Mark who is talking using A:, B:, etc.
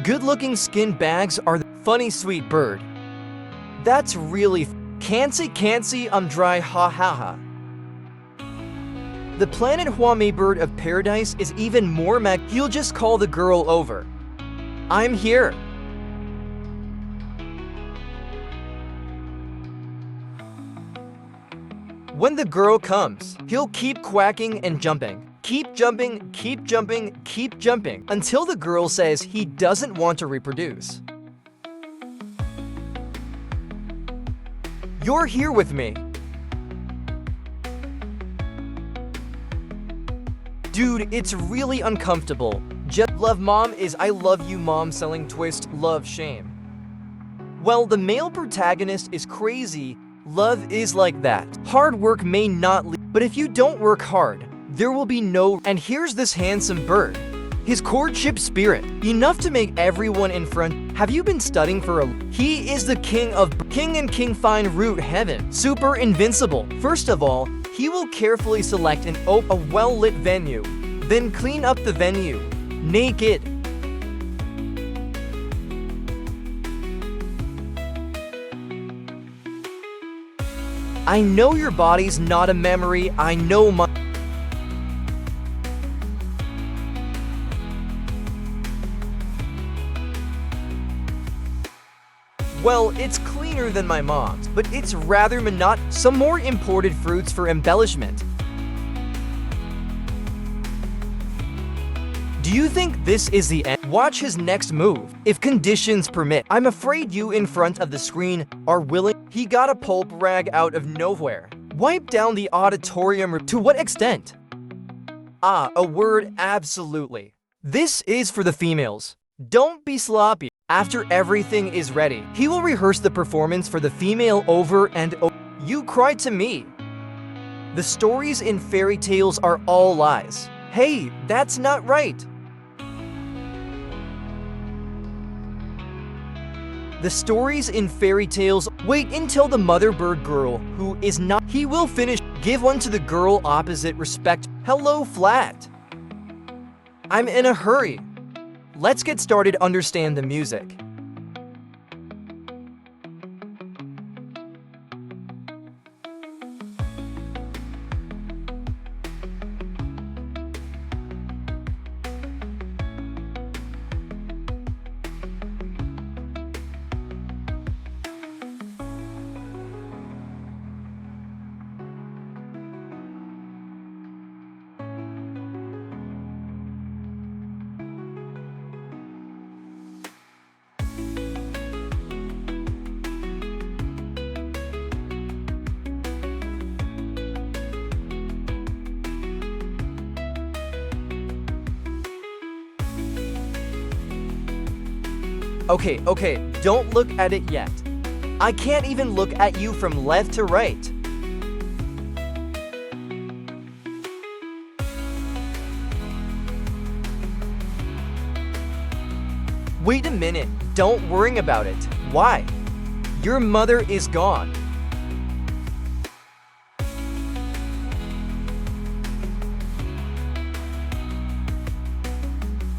A: Good-looking skin bags are the funny sweet bird. That's really can't see I'm dry ha ha ha. The planet Huame bird of paradise is even more he'll just call the girl over. I'm here. When the girl comes, he'll keep quacking and jumping. Keep jumping, keep jumping, keep jumping, until the girl says he doesn't want to reproduce. You're here with me. Dude, it's really uncomfortable. Just love mom is I love you mom selling twist, love shame. Well, the male protagonist is crazy. Love is like that. Hard work may not lead, but if you don't work hard, there will be no. And here's this handsome bird. His courtship spirit, enough to make everyone in front. Have you been studying for a? He is the king and king fine root heaven. Super invincible. First of all, he will carefully select a well-lit venue, then clean up the venue, naked. I know your body's not a memory, I know my. Well, it's cleaner than my mom's, but it's rather monotonous. Some more imported fruits for embellishment. Do you think this is the end? Watch his next move. If conditions permit, I'm afraid you in front of the screen are willing. He got a pulp rag out of nowhere. Wipe down the auditorium. To what extent? Ah, a word absolutely. This is for the females. Don't be sloppy. After everything is ready, he will rehearse the performance for the female over and over. You cried to me. The stories in fairy tales are all lies. Hey, that's not right. The stories in fairy tales, wait until the mother bird girl, who is not, he will finish, give one to the girl opposite respect. Hello, flat. I'm in a hurry. Let's get started. Understand the music. Okay, don't look at it yet. I can't even look at you from left to right. Wait a minute, don't worry about it. Why? Your mother is gone.